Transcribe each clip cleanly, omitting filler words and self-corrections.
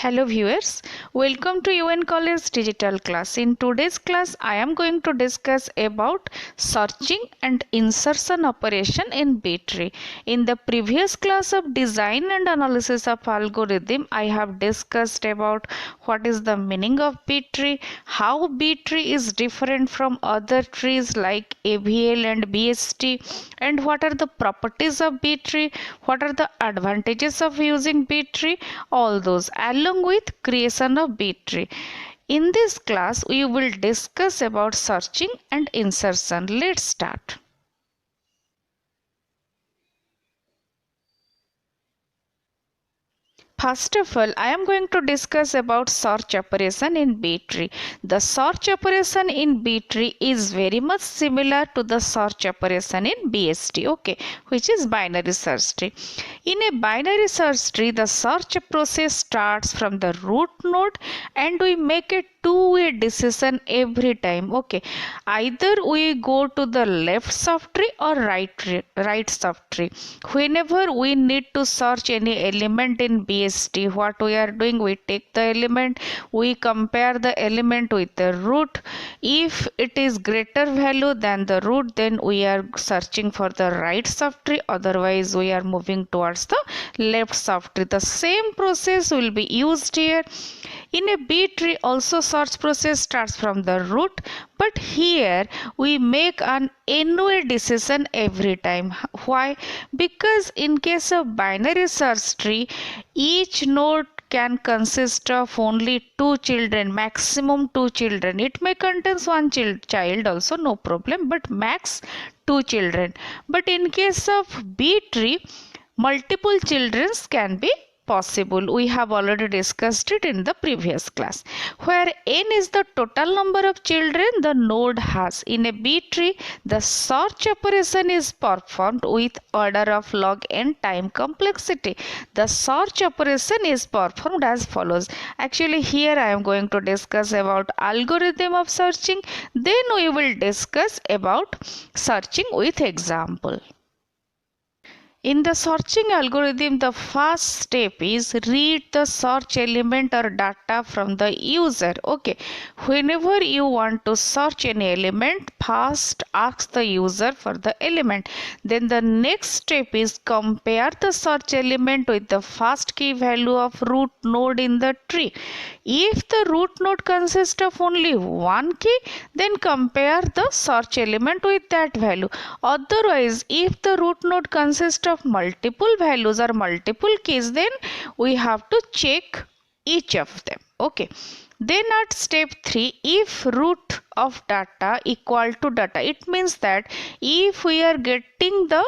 Hello viewers, welcome to UN College Digital Class. In today's class, I am going to discuss about searching and insertion operation in B-tree. In the previous class of design and analysis of algorithm, I have discussed about what is the meaning of B-tree, how B-tree is different from other trees like AVL and BST, and what are the properties of B-tree, what are the advantages of using B-tree, all those along with creation of B-tree. In this class we will discuss about searching and insertion. Let's start. First of all, I am going to discuss about search operation in B-tree. The search operation in B-tree is very much similar to the search operation in BST, okay, which is binary search tree. In a binary search tree, the search process starts from the root node and we make a two-way decision every time, okay. Either we go to the left subtree or right subtree. Whenever we need to search any element in BST, what we are doing, we take the element, we compare the element with the root. If it is greater value than the root, then we are searching for the right subtree, otherwise we are moving towards the left subtree. The same process will be used here. In a B tree also search process starts from the root, but here we make an n-way decision every time. Why? Because in case of binary search tree, each node can consist of only two children, maximum two children. It may contain one child also, no problem, but max two children. But in case of B tree, multiple children can be possible. We have already discussed it in the previous class. Where n is the total number of children the node has. In a B tree, the search operation is performed with order of log n time complexity. The search operation is performed as follows. Actually, here I am going to discuss about algorithm of searching. Then we will discuss about searching with example. In the searching algorithm, the first step is read the search element or data from the user. Okay, whenever you want to search an element, first ask the user for the element. Then the next step is compare the search element with the first key value of root node in the tree. If the root node consists of only one key, then compare the search element with that value. Otherwise, if the root node consists of multiple values or multiple keys, then we have to check each of them. Okay. Then at step 3, if root of data equal to data, it means that if we are getting the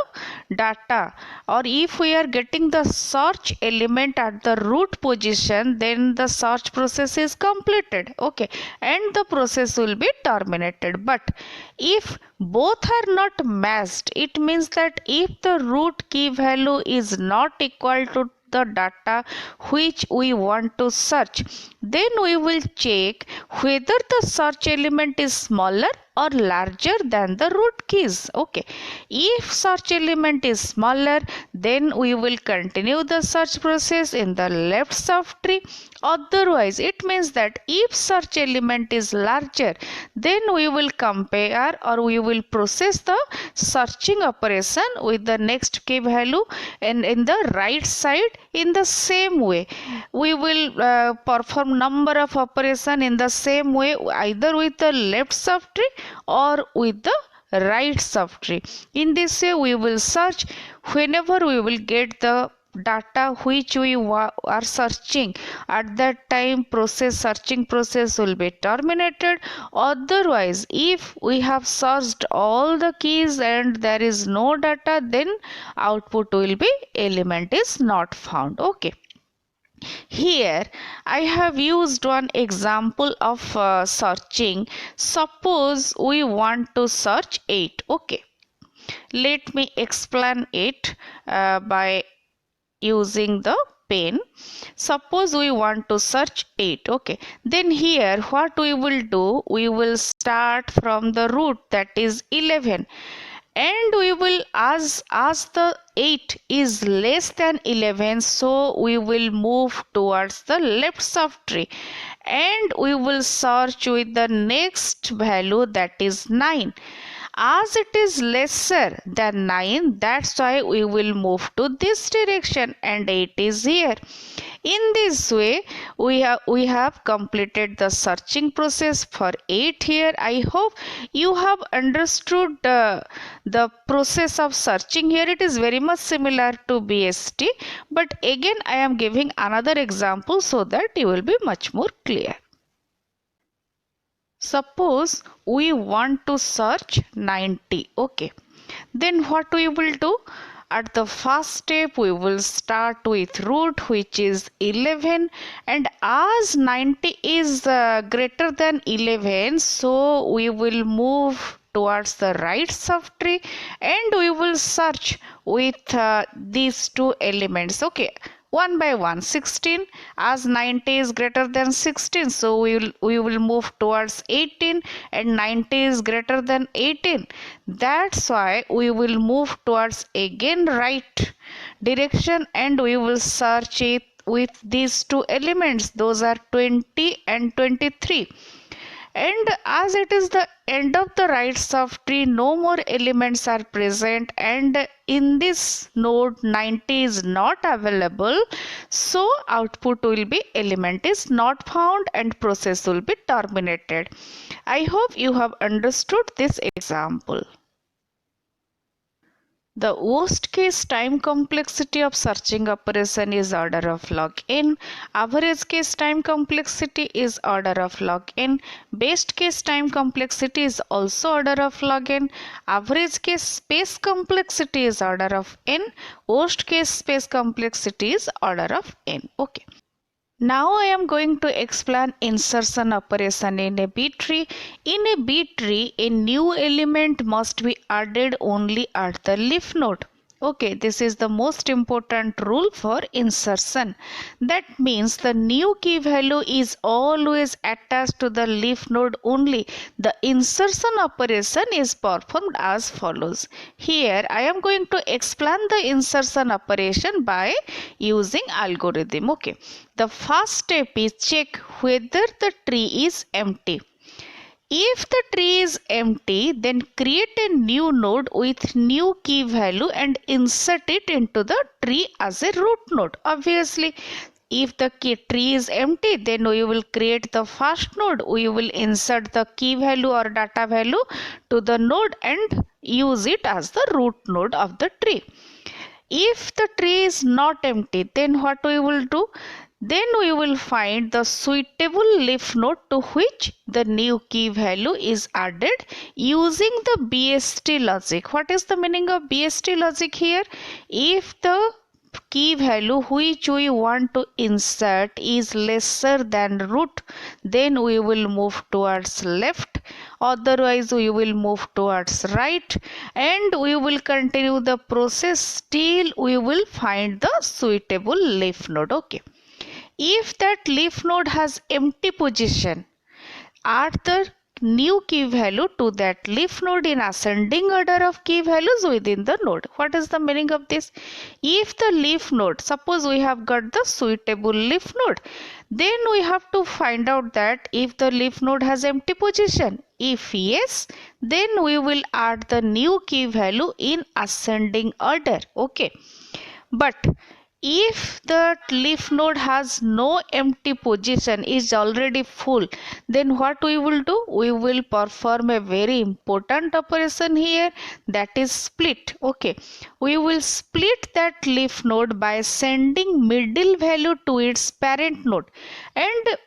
data or if we are getting the search element at the root position, then the search process is completed, okay, and the process will be terminated. But if both are not matched, it means that if the root key value is not equal to the data which we want to search, then we will check whether the search element is smaller or larger than the root keys. Okay, if search element is smaller, then we will continue the search process in the left subtree. Otherwise, it means that if search element is larger, then we will compare or we will process the searching operation with the next key value and in the right side. In the same way, we will perform number of operation in the same way, either with the left subtree or with the right subtree. In this way, we will search. Whenever we will get the data which we are searching, at that time searching process will be terminated. Otherwise, if we have searched all the keys and there is no data, then output will be element is not found. Okay. Here I have used one example of searching. Suppose we want to search 8. Okay, let me explain it by using the pen. Suppose we want to search 8. Okay, then here what we will do, we will start from the root, that is 11, and we will, as the 8 is less than 11, so we will move towards the left subtree and we will search with the next value, that is 9. As it is lesser than 9, that's why we will move to this direction and 8 is here. In this way, we have completed the searching process for 8 here. I hope you have understood the process of searching here. It is very much similar to BST, but again I am giving another example so that you will be much more clear. Suppose we want to search 90. Okay, then what we will do? At the first step we will start with root, which is 11, and as 90 is greater than 11, so we will move towards the right subtree and we will search with these two elements. Okay, one by one. 16, as 90 is greater than 16, so we will move towards 18, and 90 is greater than 18, that's why we will move towards again right direction and we will search it with these two elements, those are 20 and 23. And as it is the end of the right subtree, no more elements are present, and in this node 90 is not available, so output will be element is not found and process will be terminated. I hope you have understood this example. The worst case time complexity of searching operation is order of log n. Average case time complexity is order of log n. Best case time complexity is also order of log n. Average case space complexity is order of n. Worst case space complexity is order of n. Okay. Now I am going to explain insertion operation in a B tree. In a B tree, a new element must be added only at the leaf node. Okay, this is the most important rule for insertion. That means the new key value is always attached to the leaf node only. The insertion operation is performed as follows. Here I am going to explain the insertion operation by using algorithm. Okay, the first step is check whether the tree is empty. If the tree is empty, then create a new node with new key value and insert it into the tree as a root node. Obviously, if the tree is empty, then we will create the first node. We will insert the key value or data value to the node and use it as the root node of the tree. If the tree is not empty, then what we will do? Then we will find the suitable leaf node to which the new key value is added using the BST logic. What is the meaning of BST logic here? If the key value which we want to insert is lesser than root, then we will move towards left, otherwise we will move towards right, and we will continue the process till we will find the suitable leaf node. Okay. If that leaf node has empty position, add the new key value to that leaf node in ascending order of key values within the node. What is the meaning of this? If the leaf node, suppose we have got the suitable leaf node, then we have to find out that if the leaf node has empty position. If yes, then we will add the new key value in ascending order. Okay. But if the leaf node has no empty position, is already full, then what we will do? We will perform a very important operation here, that is split. Okay, we will split that leaf node by sending middle value to its parent node, and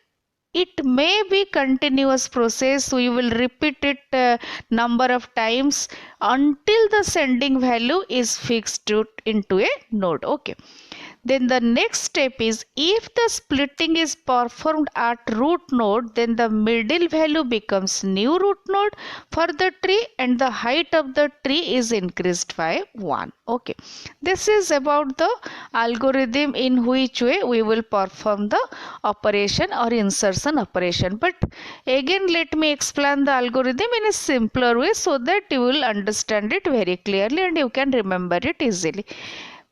it may be continuous process. We will repeat it number of times until the sending value is fixed into a node. Okay. Then the next step is, if the splitting is performed at root node, then the middle value becomes new root node for the tree and the height of the tree is increased by 1. Okay, this is about the algorithm in which way we will perform the operation or insertion operation. But again, let me explain the algorithm in a simpler way so that you will understand it very clearly and you can remember it easily.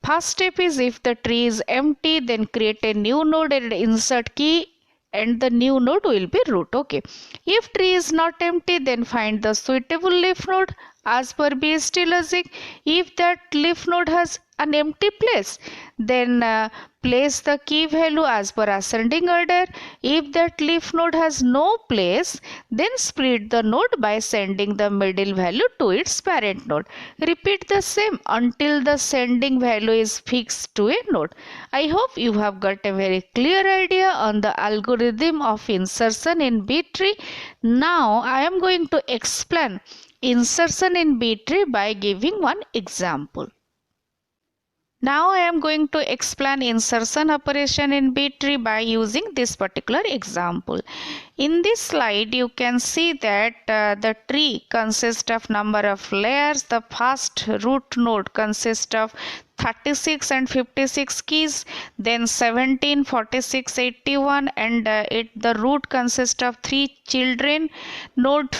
First step is, if the tree is empty, then create a new node and insert key and the new node will be root. Okay. If tree is not empty, then find the suitable leaf node as per BST logic. If that leaf node has an empty place, then place the key value as per ascending order. If that leaf node has no place, then split the node by sending the middle value to its parent node. Repeat the same until the sending value is fixed to a node. I hope you have got a very clear idea on the algorithm of insertion in B tree. Now I am going to explain insertion in B tree by giving one example. Now I am going to explain insertion operation in B tree by using this particular example. In this slide you can see that the tree consists of number of layers. The first root node consists of 36 and 56 keys, then 17, 46, 81, and the root consists of 3 children node,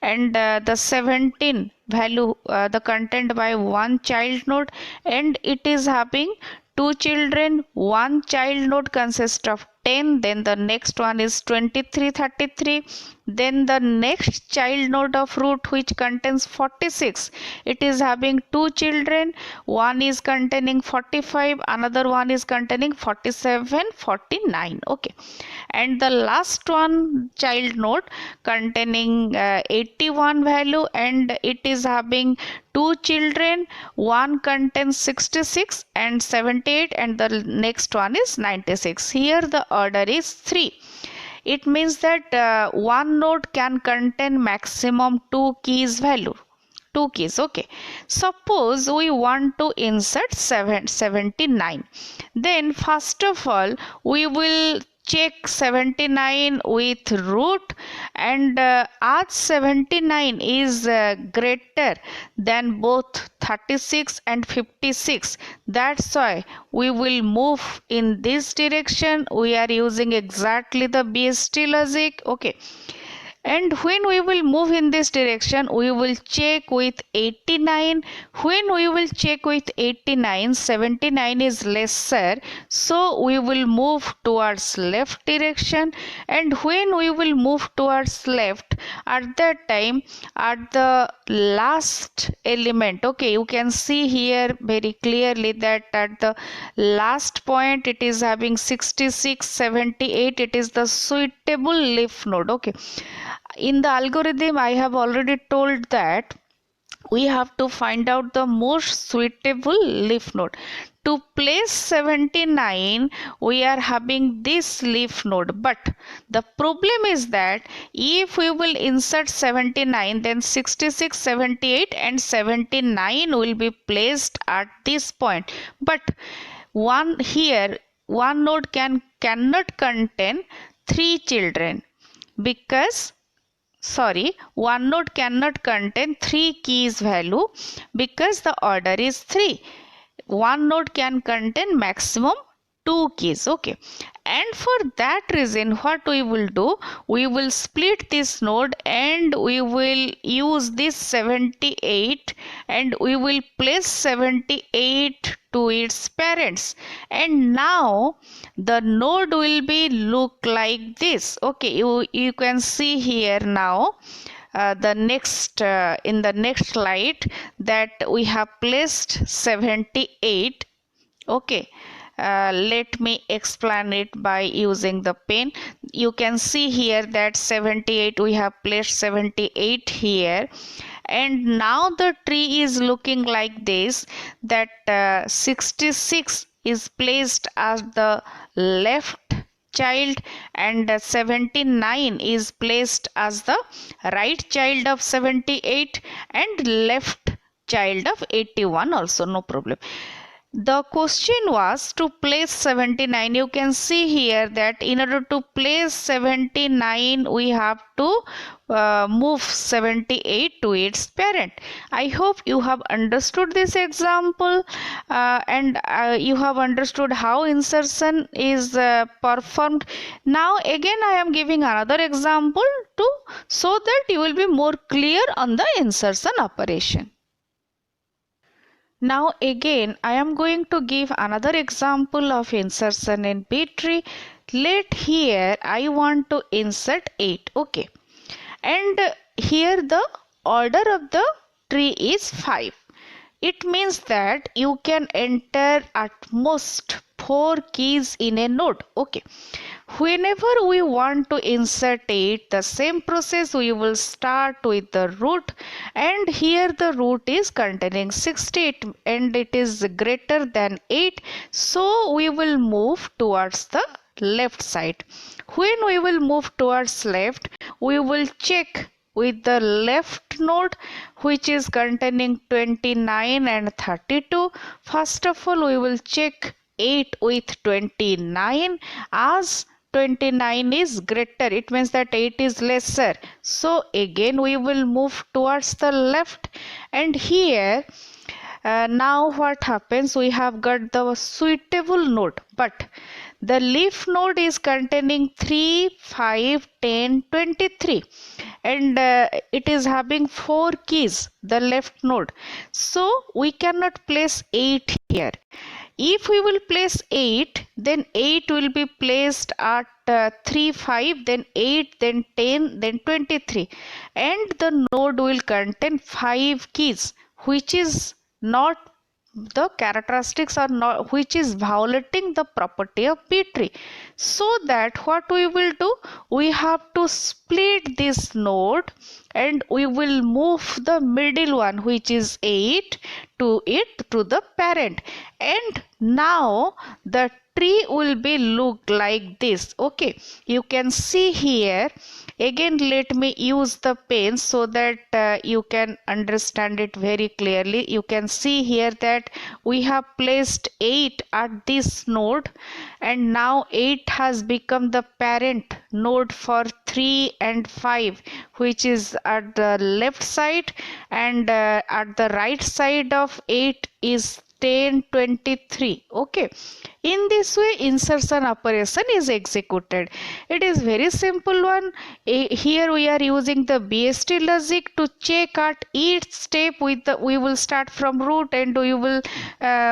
and the 17 value the content by 1 child node, and it is having 2 children. 1 child node consists of 10, then the next one is 23, 33, then the next child node of root which contains 46, it is having 2 children. One is containing 45, another one is containing 47, 49. Okay, and the last one child node containing 81 value, and it is having 2 children. One contains 66 and 78, and the next one is 96. Here the order is 3. It means that one node can contain maximum 2 keys value. 2 keys. Okay, suppose we want to insert 79. Then first of all we will check 79 with root, and as 79 is greater than both 36 and 56, that's why we will move in this direction. We are using exactly the BST logic. Okay, and when we will move in this direction, we will check with 89. When we will check with 89, 79 is lesser, so we will move towards left direction. And when we will move towards left, at that time, at the last element, okay, you can see here very clearly that at the last point it is having 66, 78, it is the suitable leaf node. Okay, in the algorithm I have already told that we have to find out the most suitable leaf node. To place 79 we are having this leaf node, but the problem is that if we will insert 79, then 66, 78 and 79 will be placed at this point. But one node cannot contain 3 children, because one node cannot contain 3 keys value because the order is 3. One node can contain maximum 2 keys. Okay, and for that reason what we will do, we will split this node and we will use this 78 and we will place 78 to its parents, and now the node will be look like this. Okay, you can see here now the next in the next slide that we have placed 78. Okay, let me explain it by using the pen. You can see here that 78, we have placed 78 here, and now the tree is looking like this, that 66 is placed as the left child and 79 is placed as the right child of 78 and left child of 81 also, no problem. The question was to place 79. You can see here that in order to place 79, we have to move 78 to its parent. I hope you have understood this example and you have understood how insertion is performed. Now again I am giving another example so that you will be more clear on the insertion operation. Now again I am going to give another example of insertion in B tree. Let here I want to insert 8. Okay. And here the order of the tree is 5. It means that you can enter at most 4 keys in a node. Okay. Whenever we want to insert it, the same process we will start with the root, and here the root is containing 68 and it is greater than 8. So we will move towards the left side. When we will move towards left, we will check with the left node which is containing 29 and 32. First of all, we will check 8 with 29. As 29 is greater, it means that 8 is lesser. So again we will move towards the left, and here now what happens, we have got the suitable node, but the leaf node is containing 3, 5, 10, 23 and it is having 4 keys, the left node. So we cannot place 8 here. If we will place 8, then 8 will be placed at 3, 5, then 8, then 10, then 23. And the node will contain 5 keys, which is not the characteristics are not, which is violating the property of B tree. So that what we will do, we have to split this node and we will move the middle one, which is 8, to the parent, and now the tree will be look like this. Okay, you can see here. Again let me use the pen so that you can understand it very clearly. You can see here that we have placed 8 at this node, and now 8 has become the parent node for 3 and 5, which is at the left side, and at the right side of 8 is 10, 23. Okay, in this way insertion operation is executed. It is very simple one. Here we are using the BST logic to check at each step with the, we will start from root and we will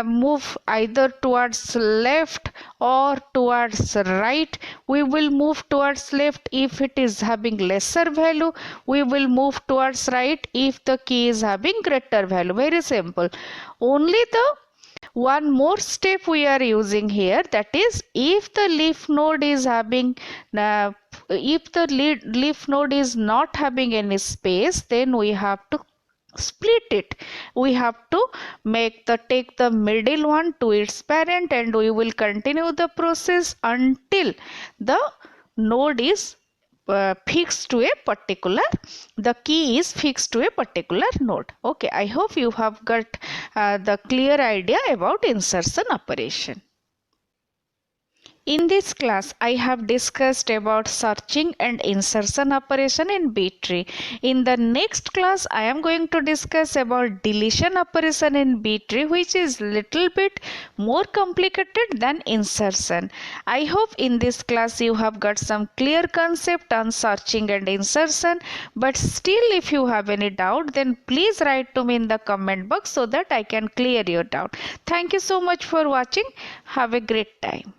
move either towards left or towards right. We will move towards left if it is having lesser value. We will move towards right if the key is having greater value. Very simple. Only the one more step we are using here, that is if the leaf node is having if the leaf node is not having any space, then we have to split it. We have to take the middle one to its parent, and we will continue the process until the node is fixed to a particular, the key is fixed to a particular node. Okay, I hope you have got the clear idea about insertion operation. In this class, I have discussed about searching and insertion operation in B tree. In the next class, I am going to discuss about deletion operation in B tree, which is little bit more complicated than insertion. I hope in this class you have got some clear concept on searching and insertion. But still, if you have any doubt, then please write to me in the comment box so that I can clear your doubt. Thank you so much for watching. Have a great time.